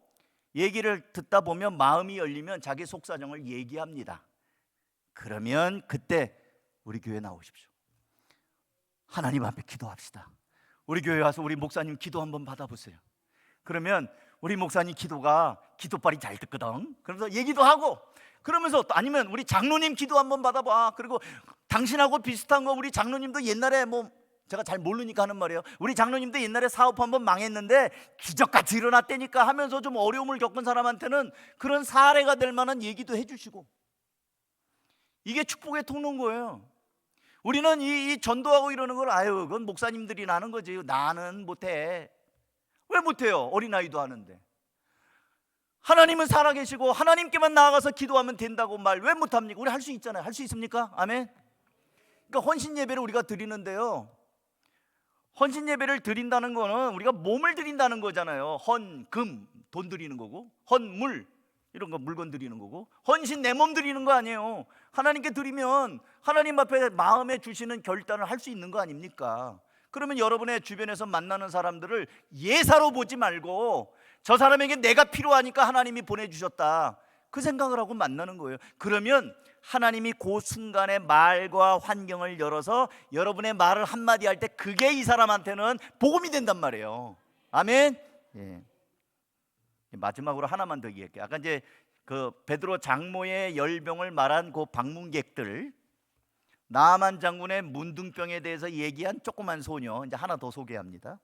얘기를 듣다 보면, 마음이 열리면 자기 속사정을 얘기합니다. 그러면 그때 우리 교회 나오십시오. 하나님 앞에 기도합시다. 우리 교회 와서 우리 목사님 기도 한번 받아보세요. 그러면 우리 목사님 기도빨이 잘 듣거든. 그러면서 얘기도 하고, 그러면서 또 아니면 우리 장로님 기도 한번 받아봐. 그리고 당신하고 비슷한 거 우리 장로님도 옛날에 뭐 제가 잘 모르니까 하는 말이에요. 우리 장로님도 옛날에 사업 한번 망했는데 기적같이 일어났다니까 하면서 좀 어려움을 겪은 사람한테는 그런 사례가 될 만한 얘기도 해주시고, 이게 축복의 통로인 거예요. 우리는 이 전도하고 이러는 걸 아유 그건 목사님들이 하는 거지, 나는 못해. 왜 못해요? 어린아이도 하는데. 하나님은 살아계시고 하나님께만 나아가서 기도하면 된다고 말 왜 못합니까? 우리 할 수 있잖아요. 할 수 있습니까? 아멘. 그러니까 헌신 예배를 우리가 드리는데요, 헌신 예배를 드린다는 거는 우리가 몸을 드린다는 거잖아요. 헌금, 돈 드리는 거고, 헌물, 이런 거 물건 드리는 거고, 헌신 내 몸 드리는 거 아니에요. 하나님께 드리면 하나님 앞에 마음에 주시는 결단을 할 수 있는 거 아닙니까? 그러면 여러분의 주변에서 만나는 사람들을 예사로 보지 말고, 저 사람에게 내가 필요하니까 하나님이 보내주셨다, 그 생각을 하고 만나는 거예요. 그러면 하나님이 그 순간에 말과 환경을 열어서 여러분의 말을 한마디 할 때 그게 이 사람한테는 복음이 된단 말이에요. 아멘. 예. 마지막으로 하나만 더 얘기할게요. 아까 이제 그 베드로 장모의 열병을 말한 그 방문객들, 나아만 장군의 문둥병에 대해서 얘기한 조그만 소녀, 이제 하나 더 소개합니다.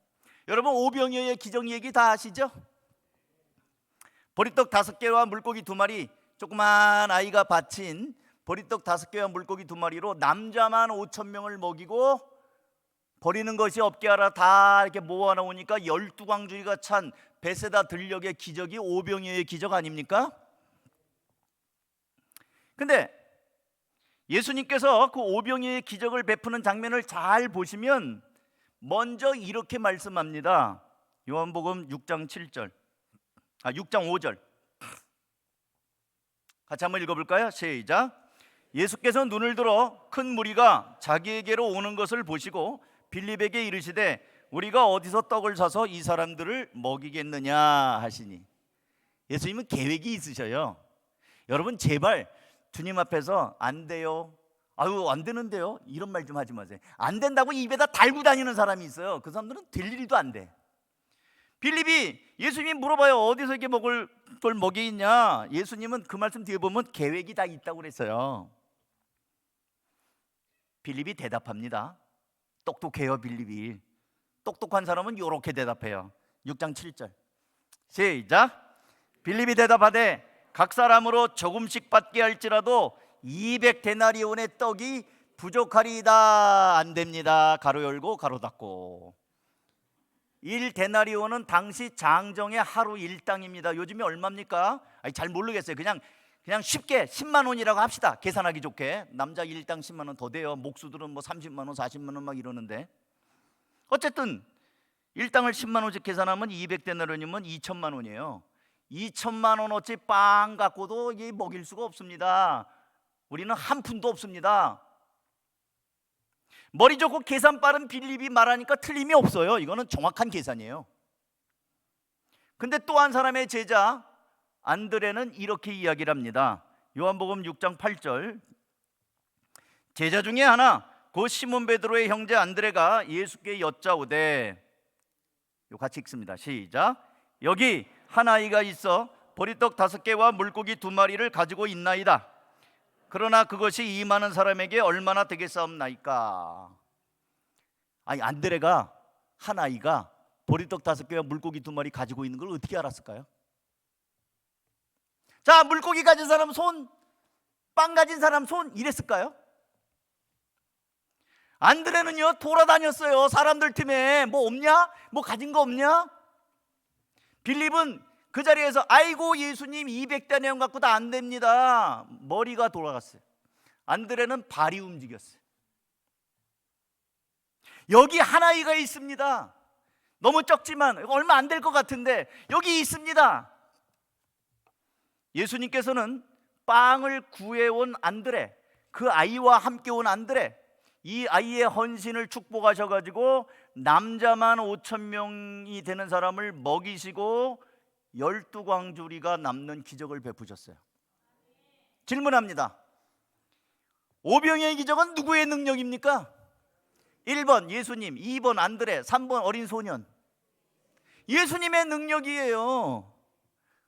여러분, 오병이어의 기적 얘기 다 아시죠? 보리떡 5개와 물고기 2마리, 조그만 아이가 바친 보리떡 5개와 물고기 2마리로 남자만 5,000명을 먹이고, 버리는 것이 없게 하라 다 이렇게 모아놓으니까 12광주리가 찬 베세다 들녘의 기적이 오병이어의 기적 아닙니까? 근데 예수님께서 그 오병이어의 기적을 베푸는 장면을 잘 보시면 먼저 이렇게 말씀합니다. 요한복음 6장 5절 같이 한번 읽어볼까요? 시작. 예수께서 눈을 들어 큰 무리가 자기에게로 오는 것을 보시고 빌립에게 이르시되 우리가 어디서 떡을 사서 이 사람들을 먹이겠느냐 하시니. 예수님은 계획이 있으셔요. 여러분 제발 주님 앞에서 안 돼요, 아유 안 되는데요, 이런 말 좀 하지 마세요. 안 된다고 입에다 달고 다니는 사람이 있어요. 그 사람들은 될 일도 안 돼. 빌립이 예수님 물어봐요. 어디서 이렇게 먹을 걸 먹이냐. 예수님은 그 말씀 뒤에 보면 계획이 다 있다고 그랬어요. 빌립이 대답합니다. 똑똑해요. 빌립이 똑똑한 사람은 이렇게 대답해요. 6장 7절 시작. 빌립이 대답하되 각 사람으로 조금씩 받게 할지라도 200데나리온의 떡이 부족하리이다. 안 됩니다. 가로 열고 가로 닫고. 1데나리온은 당시 장정의 하루 일당입니다. 요즘에 얼마입니까? 아니, 잘 모르겠어요. 그냥 그냥 쉽게 10만 원이라고 합시다. 계산하기 좋게. 남자 일당 10만 원 더 돼요. 목수들은 뭐 30만 원, 40만 원 막 이러는데, 어쨌든 일당을 10만 원씩 계산하면 200데나리온이면 2천만 원이에요. 2천만 원어치 빵 갖고도 이게 먹일 수가 없습니다. 우리는 한 푼도 없습니다. 머리 좋고 계산 빠른 빌립이 말하니까 틀림이 없어요. 이거는 정확한 계산이에요. 근데 또 한 사람의 제자 안드레는 이렇게 이야기를 합니다. 요한복음 6장 8절, 제자 중에 하나 곧 시몬 베드로의 형제 안드레가 예수께 여짜오되, 같이 읽습니다. 시작. 여기 한 아이가 있어 보리떡 5개와 물고기 2마리를 가지고 있나이다. 그러나 그것이 이 많은 사람에게 얼마나 되겠사옵나이까. 아니, 안드레가, 한 아이가 보리떡 5개와 물고기 2마리 가지고 있는 걸 어떻게 알았을까요? 자, 물고기 가진 사람 손, 빵 가진 사람 손, 이랬을까요? 안드레는요 돌아다녔어요. 사람들 틈에 뭐 없냐? 뭐 가진 거 없냐? 빌립은 그 자리에서 아이고 예수님 200데나리온 갖고도 안 됩니다. 머리가 돌아갔어요. 안드레는 발이 움직였어요. 여기 한 아이가 있습니다. 너무 적지만 얼마 안 될 것 같은데 여기 있습니다. 예수님께서는 빵을 구해온 안드레, 그 아이와 함께 온 안드레, 이 아이의 헌신을 축복하셔가지고 남자만 5,000명이 되는 사람을 먹이시고 12광주리가 남는 기적을 베푸셨어요. 질문합니다. 오병이의 기적은 누구의 능력입니까? 1번 예수님, 2번 안드레, 3번 어린 소년. 예수님의 능력이에요.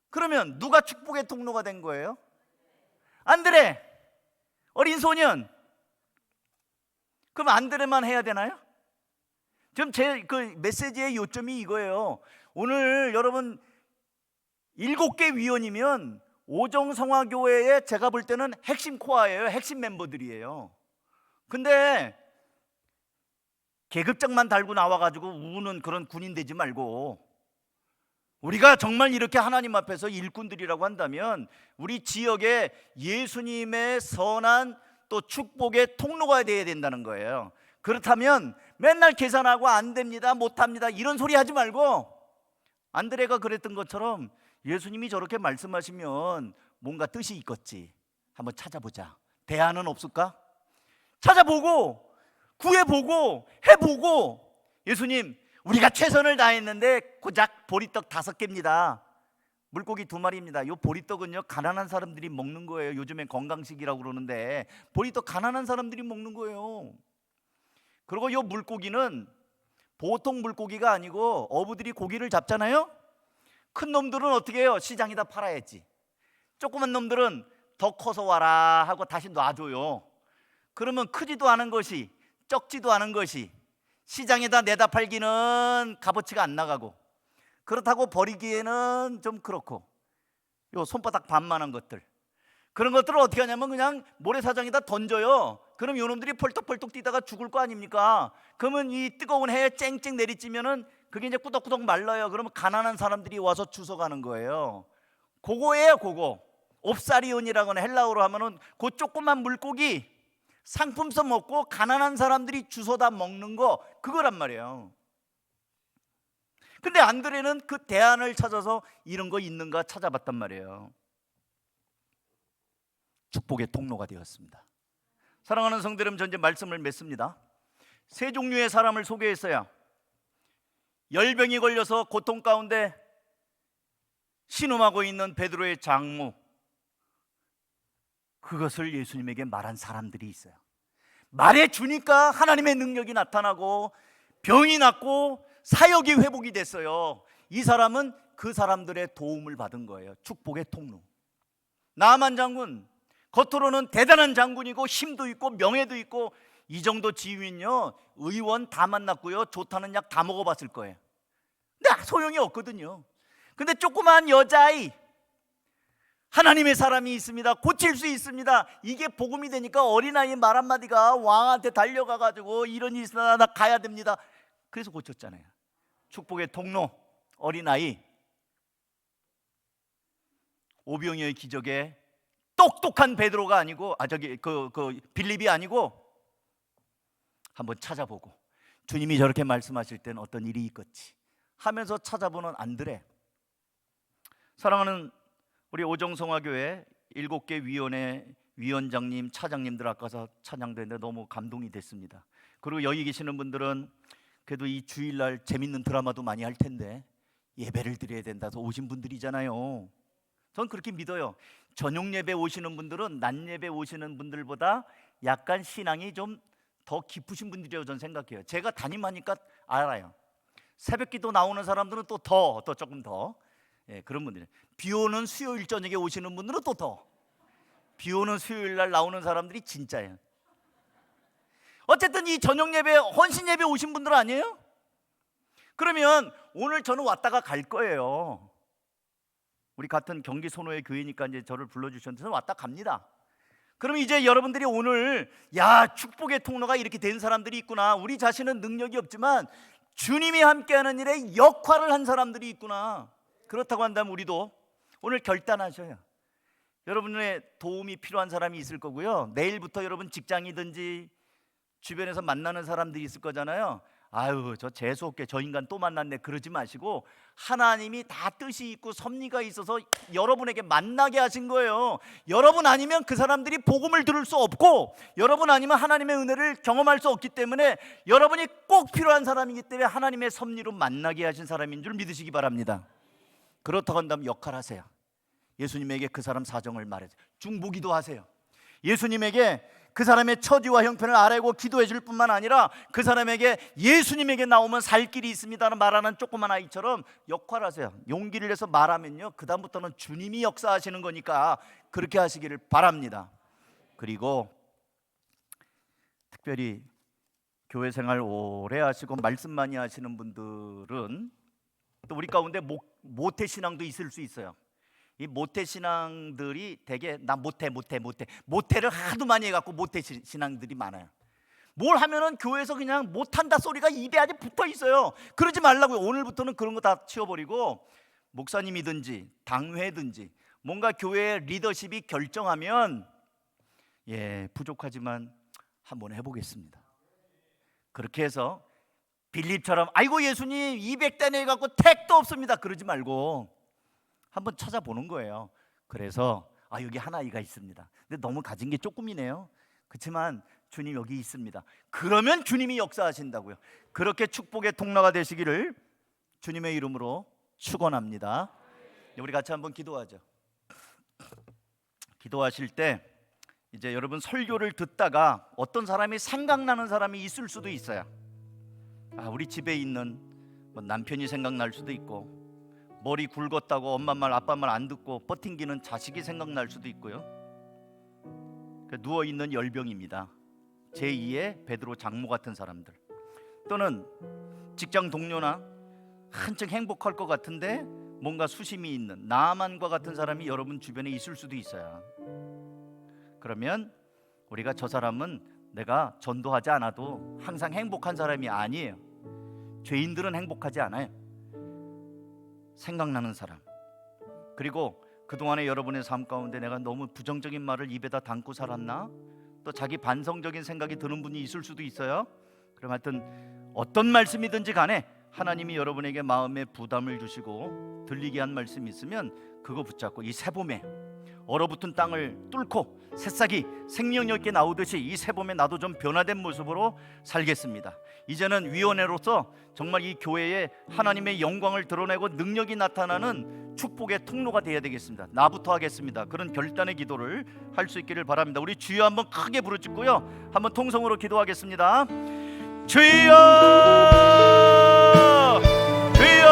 그러면 누가 축복의 통로가 된 거예요? 안드레, 어린 소년. 그럼 안드레만 해야 되나요? 지금 제 그 메시지의 요점이 이거예요. 오늘 여러분 7개 위원이면 오정성화교회의 제가 볼 때는 핵심 코어예요. 핵심 멤버들이에요. 근데 계급장만 달고 나와가지고 우는 그런 군인 되지 말고, 우리가 정말 이렇게 하나님 앞에서 일꾼들이라고 한다면 우리 지역에 예수님의 선한 또 축복의 통로가 되어야 된다는 거예요. 그렇다면 맨날 계산하고 안 됩니다, 못합니다 이런 소리 하지 말고, 안드레가 그랬던 것처럼 예수님이 저렇게 말씀하시면 뭔가 뜻이 있겠지, 한번 찾아보자. 대안은 없을까? 찾아보고 구해보고 해보고, 예수님 우리가 최선을 다했는데 고작 보리떡 5개입니다. 물고기 2마리입니다. 요 보리떡은요 가난한 사람들이 먹는 거예요. 요즘엔 건강식이라고 그러는데 보리떡 가난한 사람들이 먹는 거예요. 그리고 요 물고기는 보통 물고기가 아니고 어부들이 고기를 잡잖아요. 큰 놈들은 어떻게 해요? 시장에다 팔아야지. 조그만 놈들은 더 커서 와라 하고 다시 놔줘요. 그러면 크지도 않은 것이, 적지도 않은 것이 시장에다 내다 팔기는 값어치가 안 나가고, 그렇다고 버리기에는 좀 그렇고, 요 손바닥 반만한 것들, 그런 것들을 어떻게 하냐면 그냥 모래사장에다 던져요. 그럼 요 놈들이 펄떡펄떡 뛰다가 죽을 거 아닙니까? 그러면 이 뜨거운 해에 쨍쨍 내리쬐면은 그게 이제 꾸덕꾸덕 말라요. 그러면 가난한 사람들이 와서 주워가는 거예요. 그거예요, 그거. 옵사리온이라고는 헬라어로 하면은 그 조그만 물고기 상품성 먹고 가난한 사람들이 주워다 먹는 거, 그거란 말이에요. 근데 안드레는 그 대안을 찾아서 이런 거 있는가 찾아봤단 말이에요. 축복의 통로가 되었습니다. 사랑하는 성도 여러분, 전 이제 말씀을 맺습니다. 세 종류의 사람을 소개했어요. 열병이 걸려서 고통 가운데 신음하고 있는 베드로의 장모, 그것을 예수님에게 말한 사람들이 있어요. 말해주니까 하나님의 능력이 나타나고 병이 낫고 사역이 회복이 됐어요. 이 사람은 그 사람들의 도움을 받은 거예요. 축복의 통로. 나아만 장군, 겉으로는 대단한 장군이고 힘도 있고 명예도 있고, 이 정도 지위면요 의원 다 만났고요 좋다는 약 다 먹어봤을 거예요. 근데 소용이 없거든요. 근데 조그만 여자아이, 하나님의 사람이 있습니다. 고칠 수 있습니다. 이게 복음이 되니까 어린아이 말 한마디가 왕한테 달려가가지고 이런 일이 있으나 나 가야 됩니다. 그래서 고쳤잖아요. 축복의 통로, 어린아이. 오병이어의 기적에 똑똑한 베드로가 아니고 빌립이 아니고 한번 찾아보고 주님이 저렇게 말씀하실 때는 어떤 일이 있겠지 하면서 찾아보는 안드레. 사랑하는 우리 오정성화교회 7개 위원회 위원장님, 차장님들 아까서 찬양되는데 너무 감동이 됐습니다. 그리고 여기 계시는 분들은 그래도 이 주일날 재밌는 드라마도 많이 할 텐데 예배를 드려야 된다서 오신 분들이잖아요. 전 그렇게 믿어요. 저녁 예배 오시는 분들은 낮 예배 오시는 분들보다 약간 신앙이 좀 더 깊으신 분들이라고 저는 생각해요. 제가 담임하니까 알아요. 새벽 기도 나오는 사람들은 또 조금 더 그런 분들이. 비 오는 수요일 저녁에 오시는 분들은 또 더. 비 오는 수요일 날 나오는 사람들이 진짜예요. 어쨌든 이 저녁 예배, 헌신 예배 오신 분들 아니에요? 그러면 오늘 저는 왔다가 갈 거예요. 우리 같은 경기 선호의 교회니까 이제 저를 불러주셨는데 저는 왔다 갑니다. 그럼 이제 여러분들이 오늘 축복의 통로가 이렇게 된 사람들이 있구나. 우리 자신은 능력이 없지만 주님이 함께하는 일에 역할을 한 사람들이 있구나. 그렇다고 한다면 우리도 오늘 결단하셔요. 여러분의 도움이 필요한 사람이 있을 거고요. 내일부터 여러분 직장이든지 주변에서 만나는 사람들이 있을 거잖아요. 아유, 저 재수없게 저 인간 또 만났네 그러지 마시고 하나님이 다 뜻이 있고 섭리가 있어서 여러분에게 만나게 하신 거예요. 여러분 아니면 그 사람들이 복음을 들을 수 없고 여러분 아니면 하나님의 은혜를 경험할 수 없기 때문에 여러분이 꼭 필요한 사람이기 때문에 하나님의 섭리로 만나게 하신 사람인 줄 믿으시기 바랍니다. 그렇다고 한다면 역할하세요. 예수님에게 그 사람 사정을 말해주세요. 중보기도 하세요. 예수님에게 그 사람의 처지와 형편을 알고 기도해 줄 뿐만 아니라 그 사람에게 예수님에게 나오면 살 길이 있습니다는 말하는 조그만 아이처럼 역할하세요. 용기를 내서 말하면요, 그 다음부터는 주님이 역사하시는 거니까 그렇게 하시기를 바랍니다. 그리고 특별히 교회 생활 오래 하시고 말씀 많이 하시는 분들은 또 우리 가운데 모태신앙도 있을 수 있어요. 이 모태신앙들이 되게 나 모태를 하도 많이 해갖고 모태신앙들이 많아요. 뭘 하면은 교회에서 그냥 못한다 소리가 입에 아주 붙어 있어요. 그러지 말라고요. 오늘부터는 그런 거 다 치워버리고 목사님이든지 당회든지 뭔가 교회의 리더십이 결정하면 부족하지만 한번 해보겠습니다. 그렇게 해서 빌립처럼 아이고 예수님 200대내 해갖고 택도 없습니다 그러지 말고 한번 찾아보는 거예요. 그래서 여기 하나이가 있습니다. 근데 너무 가진 게 조금이네요. 그렇지만 주님 여기 있습니다. 그러면 주님이 역사하신다고요. 그렇게 축복의 통로가 되시기를 주님의 이름으로 축원합니다. 우리 같이 한번 기도하죠. 기도하실 때 이제 여러분 설교를 듣다가 어떤 사람이 생각나는 사람이 있을 수도 있어요. 우리 집에 있는 남편이 생각날 수도 있고 머리 굵었다고 엄마 말 아빠 말 안 듣고 버팅기는 자식이 생각날 수도 있고요. 누워있는 열병입니다. 제2의 베드로 장모 같은 사람들, 또는 직장 동료나 한층 행복할 것 같은데 뭔가 수심이 있는 나만과 같은 사람이 여러분 주변에 있을 수도 있어요. 그러면 우리가 저 사람은 내가 전도하지 않아도 항상 행복한 사람이 아니에요. 죄인들은 행복하지 않아요. 생각나는 사람, 그리고 그동안에 여러분의 삶 가운데 내가 너무 부정적인 말을 입에다 담고 살았나? 또 자기 반성적인 생각이 드는 분이 있을 수도 있어요. 그럼 하여튼 어떤 말씀이든지 간에 하나님이 여러분에게 마음에 부담을 주시고 들리게 한 말씀이 있으면 그거 붙잡고 이 새봄에 얼어붙은 땅을 뚫고 새싹이 생명력 있게 나오듯이 이 새봄에 나도 좀 변화된 모습으로 살겠습니다. 이제는 위원회로서 정말 이 교회에 하나님의 영광을 드러내고 능력이 나타나는 축복의 통로가 되어야 되겠습니다. 나부터 하겠습니다. 그런 결단의 기도를 할 수 있기를 바랍니다. 우리 주여 한번 크게 부르짖고요, 한번 통성으로 기도하겠습니다. 주여, 주여.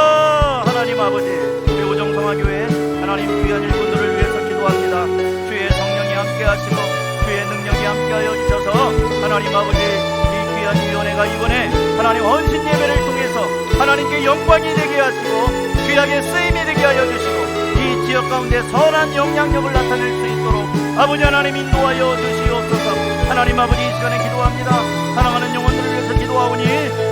하나님 아버지, 우리 오정성화교회 하나님 귀한 일꾼들을 위해서 기도합니다. 주의 성령이 함께 하시고 주의 능력이 함께하여 주셔서 하나님 아버지, 이 귀한 위원회가 이번에 하나님 헌신 예배를 통해서 하나님께 영광이 되게 하시고 귀하게 쓰임이 되게 하여 주시고 이 지역 가운데 선한 영향력을 나타낼 수 있도록 아버지 하나님 인도하여 주시옵소서. 하나님 아버지, 이 시간에 기도합니다. 사랑하는 영혼들을 위해서 기도하오니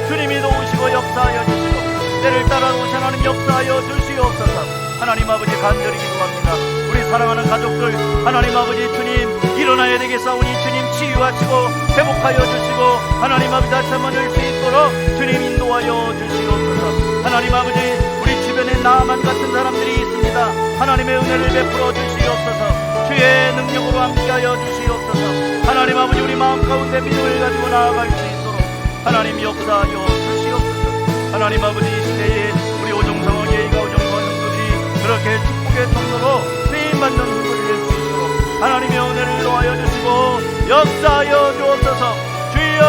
주님이 도우시고 역사하여 주시고 때를 따라 오신 하나님 역사하여 주시옵소서. 하나님 아버지, 간절히 기도합니다. 우리 사랑하는 가족들 하나님 아버지 주님 일어나야 되겠사오니 주님 치유하시고 회복하여 주시고 하나님 아버지 다시 한번 열 수 있도록 주님 인도하여 주시옵소서. 하나님 아버지 우리 주변에 나만 같은 사람들이 있습니다. 하나님의 은혜를 베풀어 주시옵소서. 주의 능력으로 함께하여 주시옵소서. 하나님 아버지 우리 마음 가운데 믿음을 가지고 나아갈 수 있도록 하나님 역사하여 주시옵소서. 하나님 아버지 이 시대에 우리 오정상원 예의가 오정상원 성도들이 그렇게 축복의 통로로 쓰임받는 성도를 낼 수 있도록 하나님의 은혜를 인도하여 주시고 역사하여 주옵소서. 주여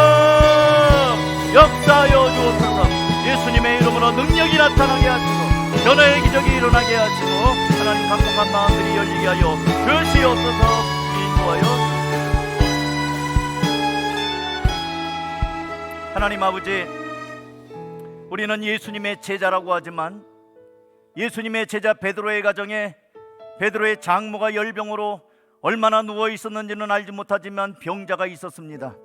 역사하여 주옵소서. 예수님의 이름으로 능력이 나타나게 하시고 변화의 기적이 일어나게 하시고 하나님 강력한 마음들이 열리게 하여 주시옵소서. 인도하여 하나님 아버지 우리는 예수님의 제자라고 하지만 예수님의 제자 베드로의 가정에 베드로의 장모가 열병으로 얼마나 누워 있었는지는 알지 못하지만 병자가 있었습니다.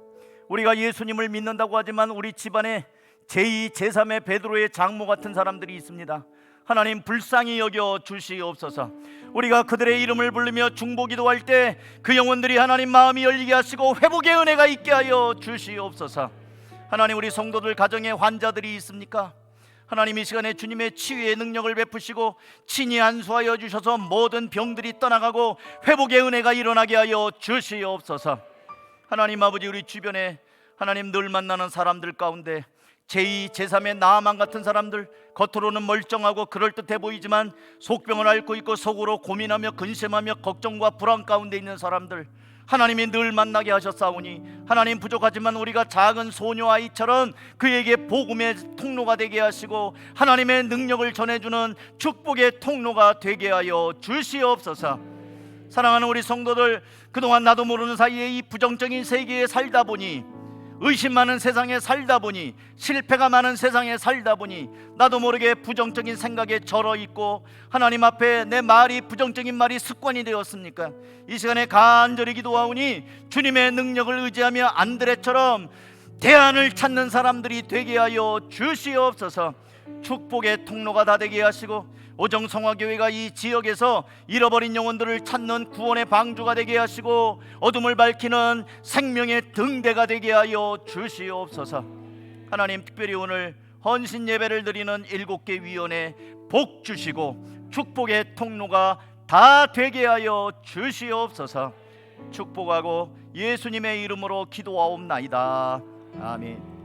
우리가 예수님을 믿는다고 하지만 우리 집안에 제2, 제3의 베드로의 장모 같은 사람들이 있습니다. 하나님 불쌍히 여겨 주시옵소서. 우리가 그들의 이름을 부르며 중보기도할 때 그 영혼들이 하나님 마음이 열리게 하시고 회복의 은혜가 있게 하여 주시옵소서. 하나님 우리 성도들 가정에 환자들이 있습니까? 하나님 이 시간에 주님의 치유의 능력을 베푸시고 친히 안수하여 주셔서 모든 병들이 떠나가고 회복의 은혜가 일어나게 하여 주시옵소서. 하나님 아버지 우리 주변에 하나님 늘 만나는 사람들 가운데 제2, 제3의 나아만 같은 사람들 겉으로는 멀쩡하고 그럴듯해 보이지만 속병을 앓고 있고 속으로 고민하며 근심하며 걱정과 불안 가운데 있는 사람들 하나님이 늘 만나게 하셨사오니 하나님 부족하지만 우리가 작은 소녀 아이처럼 그에게 복음의 통로가 되게 하시고 하나님의 능력을 전해주는 축복의 통로가 되게 하여 주시옵소서. 사랑하는 우리 성도들 그동안 나도 모르는 사이에 이 부정적인 세계에 살다 보니 의심 많은 세상에 살다 보니 실패가 많은 세상에 살다 보니 나도 모르게 부정적인 생각에 절어 있고 하나님 앞에 내 말이 부정적인 말이 습관이 되었습니까? 이 시간에 간절히 기도하오니 주님의 능력을 의지하며 안드레처럼 대안을 찾는 사람들이 되게 하여 주시옵소서. 축복의 통로가 다 되게 하시고 오정성화교회가 이 지역에서 잃어버린 영혼들을 찾는 구원의 방주가 되게 하시고 어둠을 밝히는 생명의 등대가 되게 하여 주시옵소서. 하나님 특별히 오늘 헌신 예배를 드리는 7개 위원회 복 주시고 축복의 통로가 다 되게 하여 주시옵소서. 축복하고 예수님의 이름으로 기도하옵나이다. 아멘.